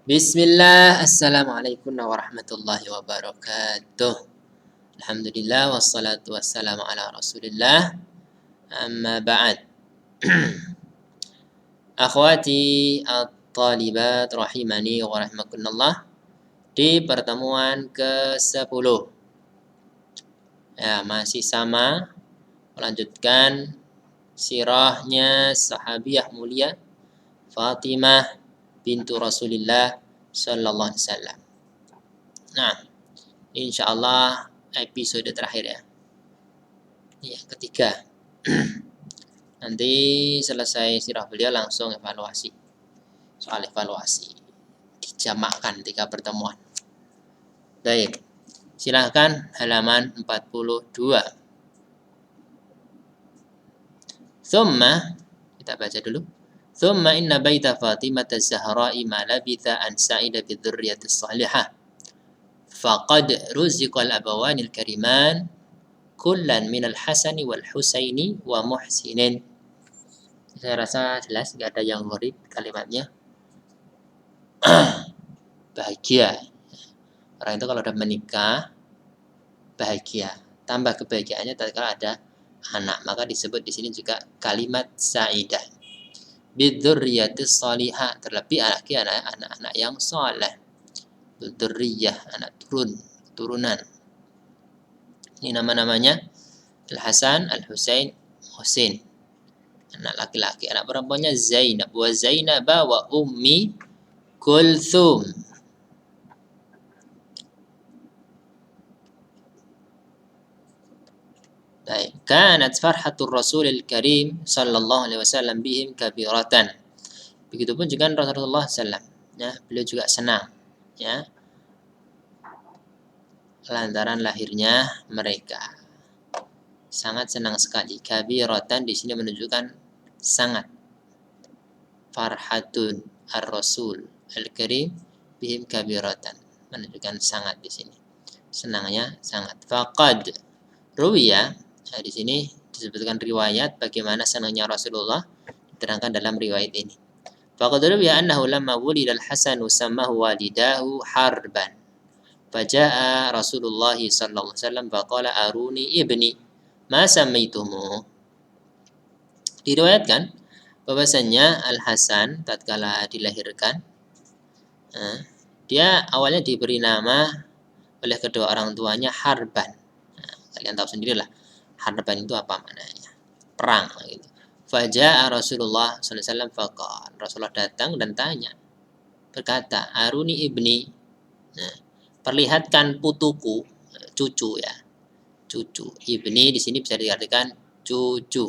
Bismillah, Assalamualaikum warahmatullahi wabarakatuh. Alhamdulillah, wassalatu wassalamu ala rasulillah. Amma ba'd. Akhwati at-talibat rahimani wa rahimakumullah. Di pertemuan ke-10 ya, masih sama melanjutkan sirahnya sahabiah mulia Fatimah bintu Rasulillah sallallahu alaihi wasallam. Nah, insyaallah episode terakhir ya. Ya, ketiga. Nanti selesai sirah beliau langsung evaluasi. Soal evaluasi. Dijamakkan 3 pertemuan. Baik. Silahkan halaman 42. Thumma, kita baca dulu. Thumma inna baita Fatimah az-Zahra'i ma labitha an sa'ida bi dzurriyyati salihah. Faqad ruziqal abawanil kariman kullan minal hasani wal husaini wa muhsinin. Saya rasa jelas, nggak ada yang murid kalimatnya. Bahagia. Orang itu kalau udah menikah, bahagia. Tambah kebahagiaannya tatkala ada anak, maka disebut di sini juga kalimat sa'idah. Bidzurriyyatis shalihah, terlebih anak-anak yang saleh. Dzurriyyah, anak turunan. Ini nama-namanya Al-Hasan, Al-Husain, Husain. Anak laki-laki, anak perempuannya Zainab, wa Zainaba wa Ummi Kulthum. Baik, kanat farhatur Rasulil Karim sallallahu alaihi wasallam bihim kabiratan. Begitupun juga Rasulullah sallam, ya, beliau juga senang, ya, lantaran lahirnya mereka. Sangat senang sekali. Kabiratan di sini menunjukkan sangat. Farhatun ar-Rasul al-Karim bihim kabiratan, menunjukkan sangat di sini. Senangnya sangat. Faqad ruwiya, nah, di sini disebutkan riwayat bagaimana senangnya Rasulullah, diterangkan dalam riwayat ini. Faqad ruwiya annahu lamma wulida al-Hasan sammahu walidahu harban. Faja'a Rasulullah sallallahu alaihi wasallam faqala aruni ibni ma sammaitumu. Diriwayatkan bahwasanya Al-Hasan tatkala dilahirkan, dia awalnya diberi nama oleh kedua orang tuanya Harban. Nah, kalian tahu sendirilah Harban itu apa maknanya, perang gitu. Faja'a Rasulullah sallallahu alaihi wasallam faqala, Rasulullah datang dan tanya, berkata, aruni ibni, nah, perlihatkan putuku, cucu ya, cucu. Ibni di sini bisa diartikan cucu.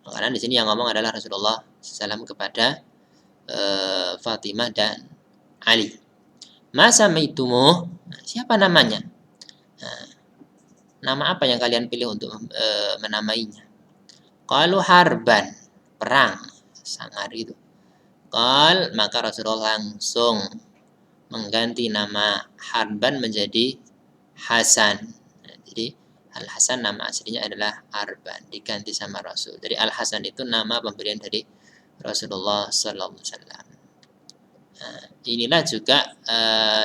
Karena di sini yang ngomong adalah Rasulullah SAW kepada Fatimah dan Ali. Masa maitumu, siapa namanya? Nah, nama apa yang kalian pilih untuk menamainya? Qalu harban, perang, sangar itu. Qal, maka Rasulullah langsung mengganti nama Harban menjadi Hasan. Nah, jadi Al-Hasan nama aslinya adalah Harban, diganti sama Rasul. Jadi Al-Hasan itu nama pemberian dari Rasulullah sallallahu alaihi wasallam. Nah, inilah juga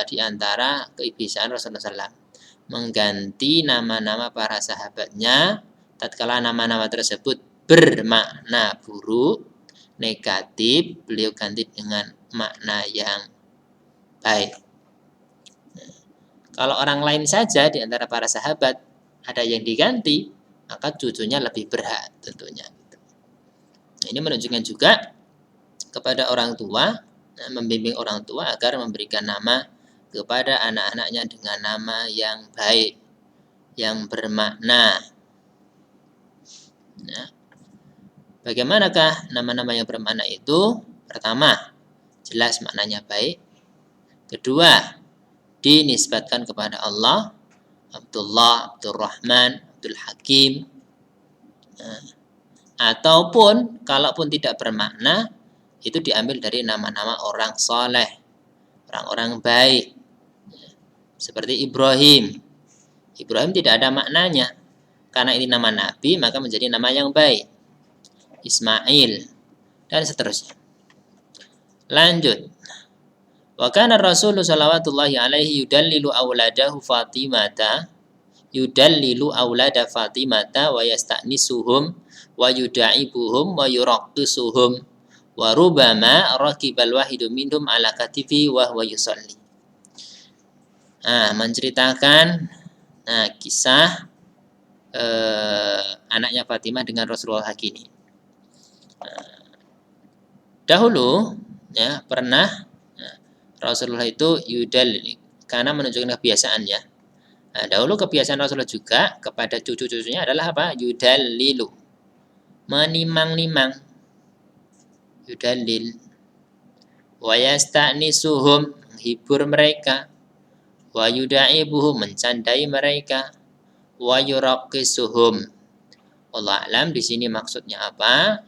di antara keibisaan Rasulullah SAW, mengganti nama-nama para sahabatnya tatkala nama-nama tersebut bermakna buruk, negatif, beliau ganti dengan makna yang baik. Nah, kalau orang lain saja di antara para sahabat ada yang diganti, maka cucunya lebih berhak tentunya. Nah, ini menunjukkan juga kepada orang tua, membimbing orang tua agar memberikan nama kepada anak-anaknya dengan nama yang baik, yang bermakna. Nah, bagaimanakah nama-nama yang bermakna itu? Pertama, jelas maknanya baik. Kedua, dinisbatkan kepada Allah, Abdullah, Abdurrahman, Abdul Hakim. Nah, ataupun kalaupun tidak bermakna, itu diambil dari nama-nama orang soleh, orang-orang baik. Seperti Ibrahim. Ibrahim tidak ada maknanya. Karena ini nama Nabi, maka menjadi nama yang baik. Ismail, dan seterusnya. Lanjut. Wa kana Rasul sallallahu alaihi yudallilu auladahu Fatimata wa yasta'nisuhum wa yuda'ibuhum wa yuraqqisuhum wa rubama raqibal wahidu minhum ala katifi wa huwa yusalli. Menceritakan kisah anaknya Fatimah dengan Rasulullah ini. Dahulu ya pernah Rasulullah itu yudallil karena menunjukkan kebiasaannya. Dahulu kebiasaan Rasulullah juga kepada cucu-cucunya adalah apa? Yudallilu, menimang-nimang. Yudallil. Wa yasta'nisuhum, menghibur mereka. Wa yuda'ibuhum, mencandai mereka. Wa yuraqqisuhum. Wallahu a'lam di sini maksudnya apa?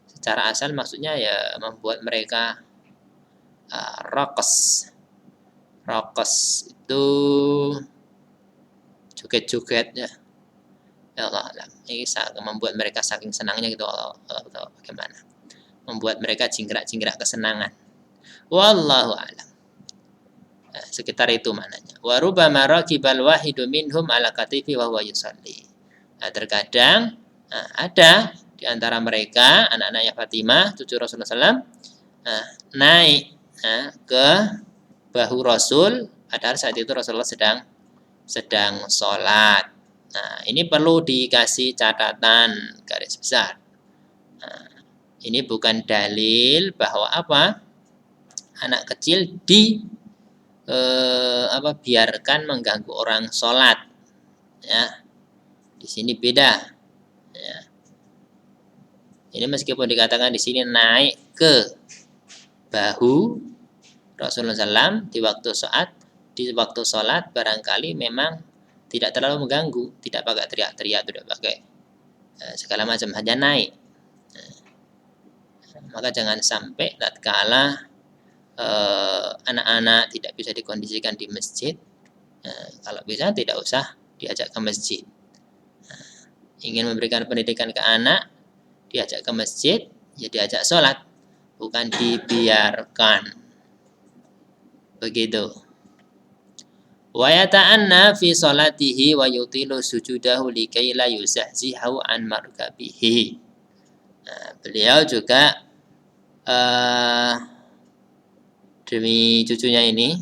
Secara asal maksudnya ya membuat mereka raqas. Raqas itu joget-joget ya. Ya Allah alam. Ini membuat mereka saking senangnya gitu. Allah tahu bagaimana. Membuat mereka jingkrak-jingkrak kesenangan. Wallahu alam. Sekitar itu maknanya. Wa rubbama raqibal wahidu minhum ala katifi wa huwa yusalli. Terkadang ada di antara mereka anak-anaknya Fatimah, cucu Rasulullah SAW, naik ke bahu Rasul, padahal saat itu Rasulullah sedang sholat. Ini perlu dikasih catatan garis besar. Ini bukan dalil bahwa apa anak kecil biarkan mengganggu orang sholat. Ya, di sini beda. Ya. Ini meskipun dikatakan di sini naik ke bahu Rasulullah SAW di waktu sholat barangkali memang tidak terlalu mengganggu, tidak pakai teriak-teriak, tidak pakai segala macam, hanya naik. Maka jangan sampai tatkala anak-anak tidak bisa dikondisikan di masjid, kalau bisa tidak usah diajak ke masjid. Ingin memberikan pendidikan ke anak, diajak ke masjid, ya diajak sholat, bukan dibiarkan. Begitu. Wa yata'anna fi sholatihi wa yutilu sujudahu likai la yuzahzihu an markabihi. Beliau juga demi cucunya ini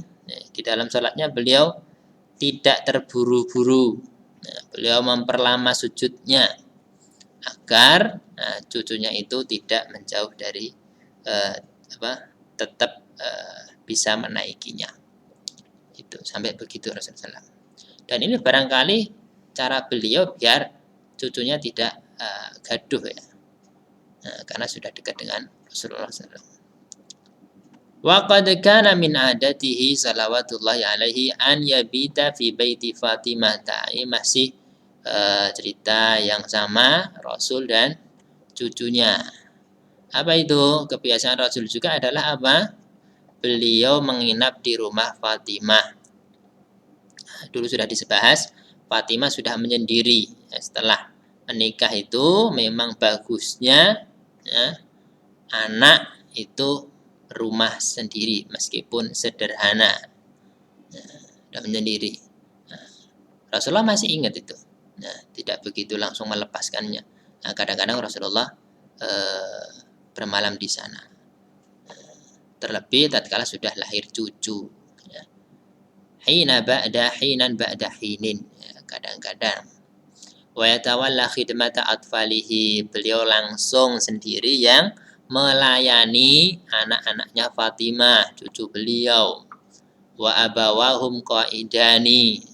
di dalam sholatnya beliau tidak terburu-buru. Beliau memperlama sujudnya agar cucunya itu tidak menjauh dari tetap bisa menaikinya. Itu sampai begitu Rasulullah. Dan ini barangkali cara beliau biar cucunya tidak gaduh ya. Karena sudah dekat dengan Rasulullah SAW. Wa qad kana min adatihi salawatullahi alaihi an yabita fi baiti Fatimah. Ini masih cerita yang sama Rasul dan cucunya. Apa itu? Kebiasaan Rasul juga adalah apa? Beliau menginap di rumah Fatimah. Dulu sudah dibahas, Fatimah sudah menyendiri. Setelah menikah itu memang bagusnya anak itu rumah sendiri meskipun sederhana. Sudah menyendiri. Rasulullah masih ingat itu. Tidak begitu langsung melepaskannya. Kadang-kadang Rasulullah bermalam di sana. Terlebih tatkala sudah lahir cucu. Hinan ba'da hinin. Kadang-kadang. Wa yatawalla khidmata atfalihi. Beliau langsung sendiri yang melayani anak-anaknya Fatimah, cucu beliau. Wa abawahum qaidani.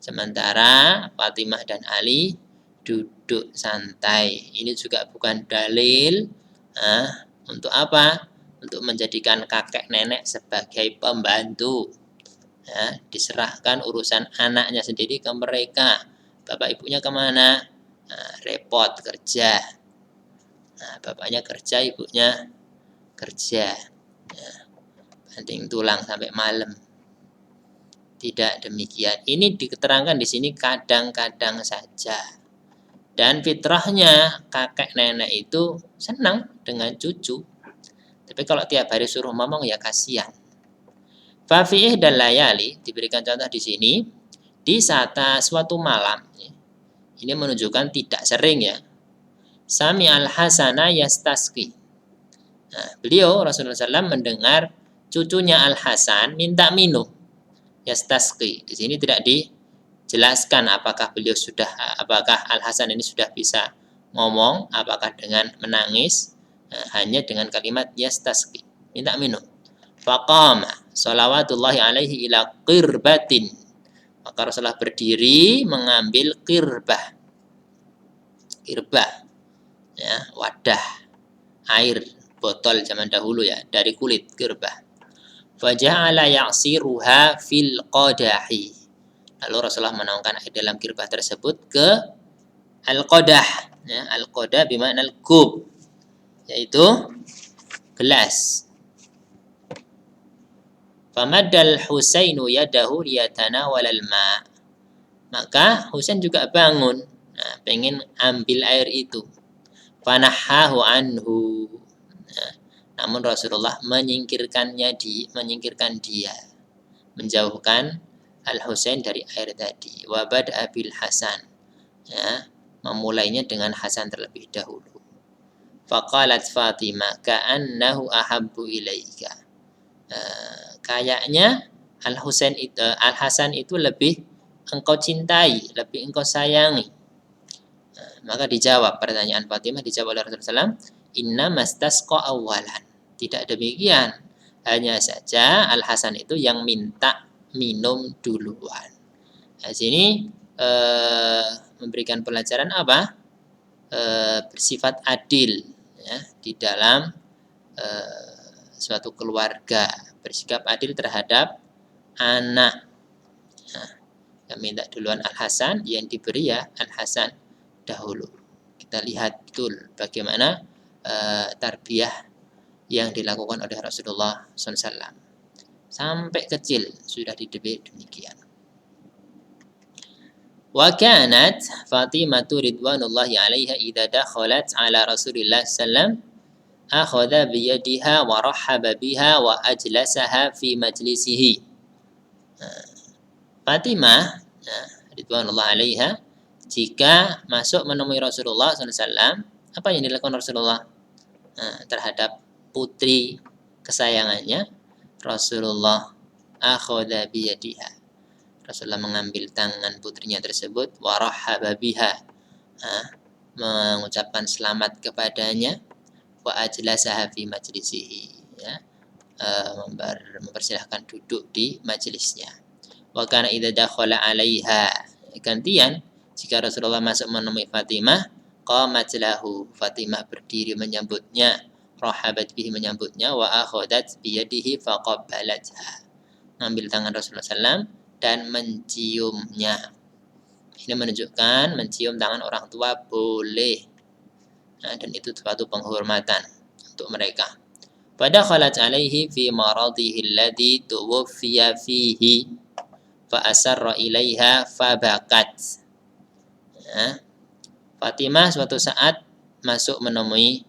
Sementara Fatimah dan Ali duduk santai. Ini juga bukan dalil untuk apa? Untuk menjadikan kakek nenek sebagai pembantu. Diserahkan urusan anaknya sendiri ke mereka. Bapak ibunya kemana? Repot kerja. Bapaknya kerja, ibunya kerja. Banting tulang sampai malam. Tidak demikian. Ini diterangkan di sini kadang-kadang saja. Dan fitrahnya kakek nenek itu senang dengan cucu. Tapi kalau tiap hari suruh ngomong ya kasihan. Fafi'ih dan layali diberikan contoh di sini di saat suatu malam. Ini menunjukkan tidak sering ya. Sami al-Hasana yastasqi. Nah, beliau Rasulullah SAW mendengar cucunya Al-Hasan minta minum. Yastasqi. Di sini tidak dijelaskan apakah Al-Hasan ini sudah bisa ngomong, apakah dengan menangis, hanya dengan kalimat yastasqi, minta minum. Faqama shalawatullahi alaihi ila qirbatin. Maka Rasulullah berdiri mengambil qirbah. Qirbah ya, wadah air botol zaman dahulu ya, dari kulit qirbah. Faja'ala ya'siruha fil qadahi. Lalu Rasulullah menuangkan air dalam qirbah tersebut ke al-qadah. Ya, al-qadah bermakna al-kub, yaitu gelas. Famaddal Husainu yadahu liyatanawala al-ma'. Maka Husain juga bangun, pengen ambil air itu. Fanahahu anhu. Namun Rasulullah menyingkirkan dia, menjauhkan Al-Husain dari air tadi. Wa bad'a bil Hasan. Ya, memulainya dengan Hasan terlebih dahulu. Faqalat Fatimah ka'annahu ahabbu ilaika. Kayaknya Al-Hasan itu lebih engkau cintai, lebih engkau sayangi. Maka dijawab pertanyaan Fatimah, dijawab oleh Rasulullah SAW, inna mastasqa awalan. Tidak demikian. Hanya saja Al-Hasan itu yang minta minum duluan. Nah, sini memberikan pelajaran apa? Bersifat adil ya, di dalam suatu keluarga. Bersikap adil terhadap anak. Nah, yang minta duluan Al-Hasan, yang diberi ya Al-Hasan dahulu. Kita lihat betul bagaimana tarbiyah yang dilakukan oleh Rasulullah SAW. Sampai kecil sudah dididik demikian. Wa kanat Fatimah ridwanullahi 'alaiha idza dakhalat 'ala Rasulillah sallam akhadha bi yadiha wa rahhaba biha wa ajlasaha fi majlisihi. Fatimah ridwanullah 'alaiha jika masuk menemui Rasulullah SAW, apa yang dilakukan Rasulullah terhadap putri kesayangannya? Rasulullah akhadha biyadiha. Rasulullah mengambil tangan putrinya tersebut, warahaba biha, mengucapkan selamat kepadanya, wa ajlasaha fi majlisihi, ya, mempersilahkan duduk di majelisnya. Wa kana idza dakhala 'alaiha, gantian jika Rasulullah masuk menemui Fatimah, qamat lahu, Fatimah berdiri menyambutnya, rahabat bihi menyambutnya, wa akhadat biyadihi faqabbalatha, mengambil tangan Rasulullah SAW dan menciumnya. Ini menunjukkan mencium tangan orang tua boleh, dan itu suatu penghormatan untuk mereka. Pada khalat alaihi fi maradihi alladhi tuwfiya fihi fa asarra ilaiha fabakat. Fatimah suatu saat masuk menemui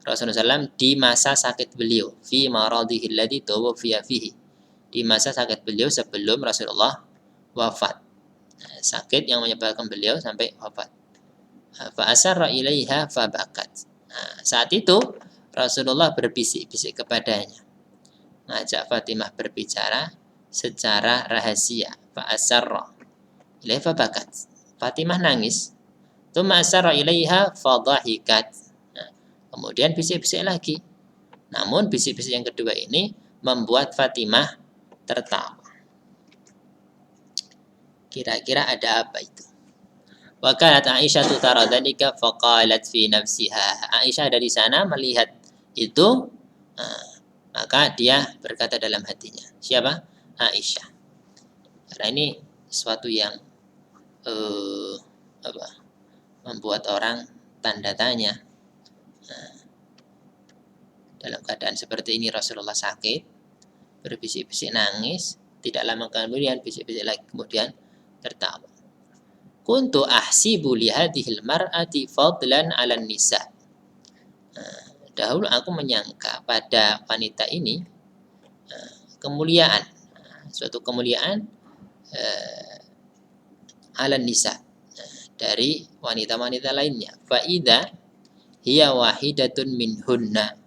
Rasulullah SAW di masa sakit beliau, fi maradihi alladhi tuwfiya fihi, di masa sakit beliau sebelum Rasulullah wafat. Sakit yang menyebabkan beliau sampai wafat. Fa asarra ilaiha fabakat. Saat itu Rasulullah berbisik-bisik kepadanya, ngajak Fatimah berbicara secara rahasia. Fa asarra ilaiha fabakat. Fatimah nangis. Tsumma asarra ilaiha fadhahikat. Kemudian bisik-bisik lagi. Namun bisik-bisik yang kedua ini membuat Fatimah tertawa. Kira-kira ada apa itu? Wa kanat Aisyah tara dzalika faqalat fi nafsiha. Aisyah dari sana melihat itu, maka dia berkata dalam hatinya. Siapa? Aisyah. Karena ini sesuatu yang membuat orang tanda tanya. Dalam keadaan seperti ini Rasulullah sakit, berbisik-bisik nangis, tidak lama kemudian bisik-bisik lagi, kemudian tertawa. Kuntu ahsibu li hadhil mar'ati fadlan 'alan nisa. Dahulu aku menyangka pada wanita ini kemuliaan, suatu kemuliaan ala nisa, dari wanita-wanita lainnya. Faida hiya wahidatun minhunna.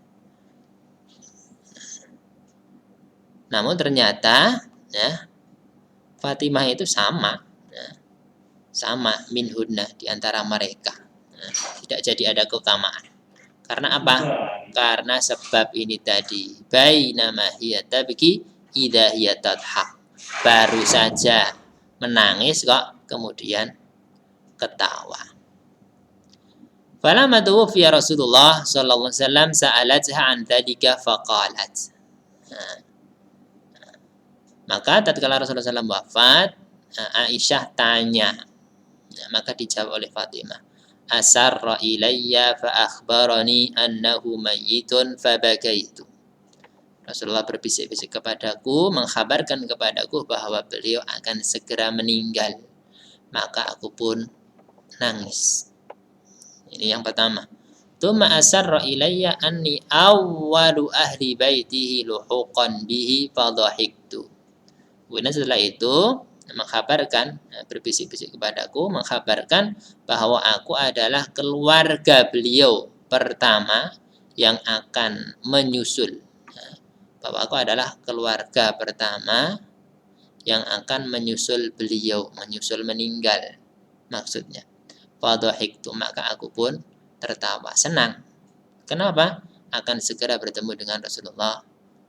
Namun ternyata ya, Fatimah itu sama, ya, sama minhunna di antara mereka. Nah, tidak jadi ada keutamaan. Karena apa? Karena sebab ini tadi. Bainama hiya tabki idza hiya tadhak. Baru saja menangis kok kemudian ketawa. Falamma tuwfiya Rasulullah sallallahu alaihi wasallam sa'alatha an dzalika faqalat. Maka tatkala Rasulullah SAW wafat, Aisyah tanya. Maka dijawab oleh Fatimah. Asarra ilayya fa akhbarani annahu mayyitun fabakaitu. Rasulullah berbisik-bisik kepadaku, mengkhabarkan kepadaku bahwa beliau akan segera meninggal. Maka aku pun nangis. Ini yang pertama. Tsumma asarra ilayya anni awwalu ahli baitihi luhuqan bihi fadhahiktu. Kemudian setelah itu mengkhabarkan, berbisik-bisik kepadaku, mengkhabarkan bahwa aku adalah keluarga beliau pertama yang akan menyusul. Bahwa aku adalah keluarga pertama yang akan menyusul beliau, menyusul meninggal maksudnya. Fadhahiktu, maka aku pun tertawa, senang. Kenapa? Akan segera bertemu dengan Rasulullah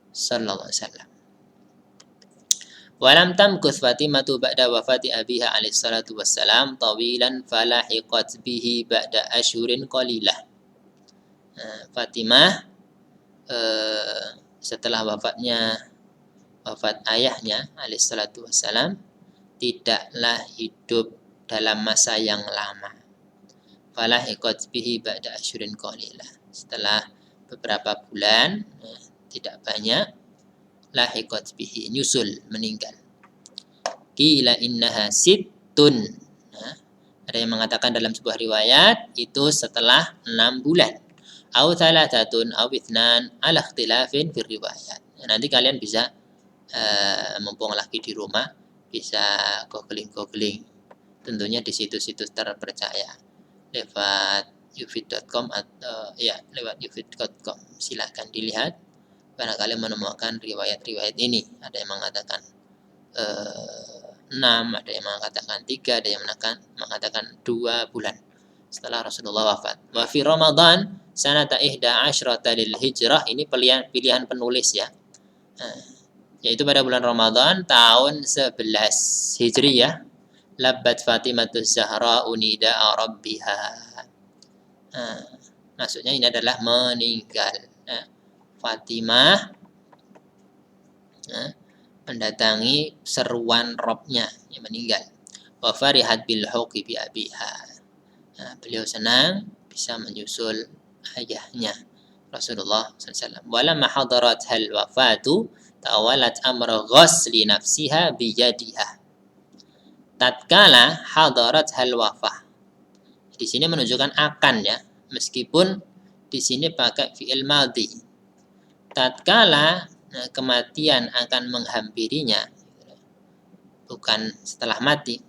sallallahu alaihi wasallam. Walam tamkuth Fatimatu ba'da wafati abiha alaihi salatu wassalam tawilan falahiqat bihi ba'da ashhurin qalilah. Fatimah setelah wafat ayahnya alaihi salatu wassalam tidaklah hidup dalam masa yang lama. Falahiqat bihi ba'da ashhurin qalilah. Setelah beberapa bulan, tidak banyak, lahiqat bihi, nyusul, meninggal. Qila innaha sittun. Ada yang mengatakan dalam sebuah riwayat itu setelah 6 bulan. Au thalathatun au ithnan ala ikhtilafin fi riwayat. Nanti kalian bisa mumpung lagi di rumah bisa googling. Tentunya di situs-situs terpercaya. Lewat ufit.com atau lewat ufit.com. Silakan dilihat. Barangkali menemukan riwayat-riwayat ini. Ada yang mengatakan 6, ada yang mengatakan 3, ada yang mengatakan 2 bulan setelah Rasulullah wafat. Wa fi Ramadan sanata 11 lil hijrah, ini pilihan penulis ya. Yaitu pada bulan Ramadan tahun 11 Hijriyah, labbat Fatimatus Zahra unida rabbiha. Maksudnya ini adalah meninggal. Fatimah mendatangi seruan Robnya yang meninggal. Wa farihat bil huqi bi abiha. Beliau senang bisa menyusul ayahnya Rasulullah SAW. Walamma hadarat hal wafatu tawalat amra ghasli nafsiha bi yadiha. Tatkala hadarat hal wafah. Di sini menunjukkan akan ya, meskipun di sini pakai fi'il madhi. Tatkala kematian akan menghampirinya, bukan setelah mati,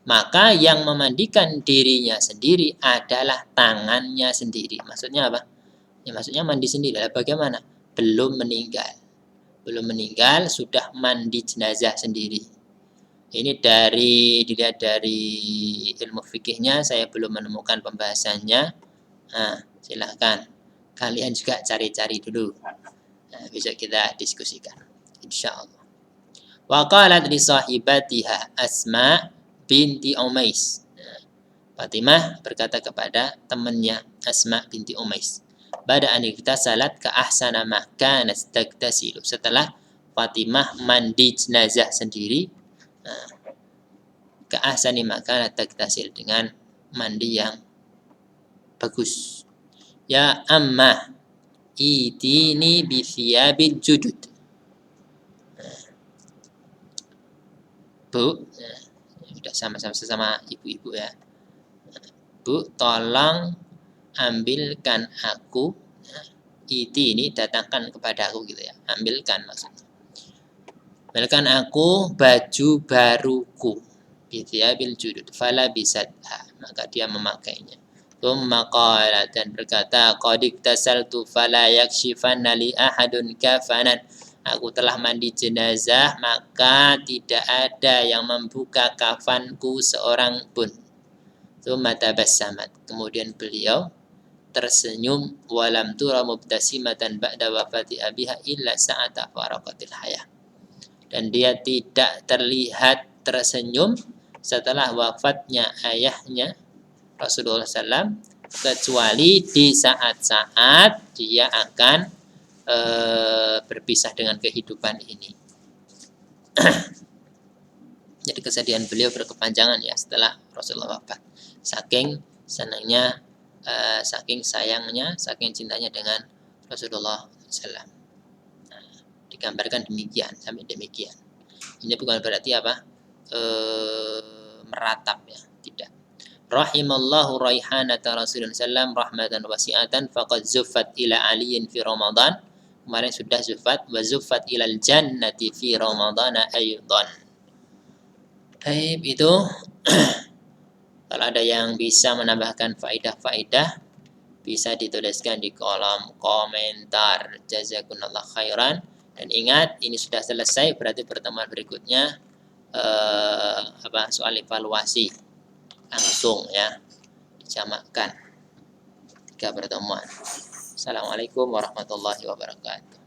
maka yang memandikan dirinya sendiri adalah tangannya sendiri. Maksudnya apa? Ya, maksudnya mandi sendiri. Bagaimana? Belum meninggal. Belum meninggal, sudah mandi jenazah sendiri. Ini dilihat dari ilmu fikihnya, saya belum menemukan pembahasannya. Silahkan kalian juga cari-cari dulu. Besok kita diskusikan, insyaallah. Wa qalat li sahibatiha Asma binti Umais. Fatimah berkata kepada temannya Asma binti Umais, bada an iktasalat ka ahsana ma kanat taktasilu. Setelah Fatimah mandi jenazah sendiri, ka ahsani ma kanat taktasil, dengan mandi yang bagus. Ya amma itini bi thiyabil judud. Bu, sudah sama-sama ibu-ibu ya. Bu, tolong ambilkan aku, iti ini datangkan kepada aku gitu ya. Ambilkan maksudnya. Berikan aku baju baruku. Bithiyabil judud. Fala bisadha. Maka dia memakainya. Tsumma qala, dan berkata, qad iktasaltu fala yakshifanna li ahadun kafanan. Aku telah mandi jenazah, maka tidak ada yang membuka kafanku seorang pun. Tsumma tabassamat. Kemudian beliau tersenyum, walam tura mubtasimatan ba'da wafati abiha illa sa'ata faraqatil hayah. Dan dia tidak terlihat tersenyum setelah wafatnya ayahnya Rasulullah SAW, kecuali di saat-saat dia akan berpisah dengan kehidupan ini. Jadi kesedihan beliau berkepanjangan ya setelah Rasulullah wafat. Saking senangnya, saking sayangnya, saking cintanya dengan Rasulullah SAW. Nah, digambarkan demikian, sampai demikian. Ini bukan berarti apa? Meratap ya, tidak. Rahimallahu raihanata Rasulullah sallam rahmatan wasi'atan faqad zuffat ila aliyin fi Ramadan. Kemarin sudah zuffat, wa zuffat ilal jannati fi Ramadan aydan. Baik, itu kalau ada yang bisa menambahkan faedah-faedah bisa dituliskan di kolom komentar. Jazakumullah khairan. Dan ingat, ini sudah selesai, berarti pertemuan berikutnya soal evaluasi langsung ya, dijamakkan 3 pertemuan. Assalamualaikum warahmatullahi wabarakatuh.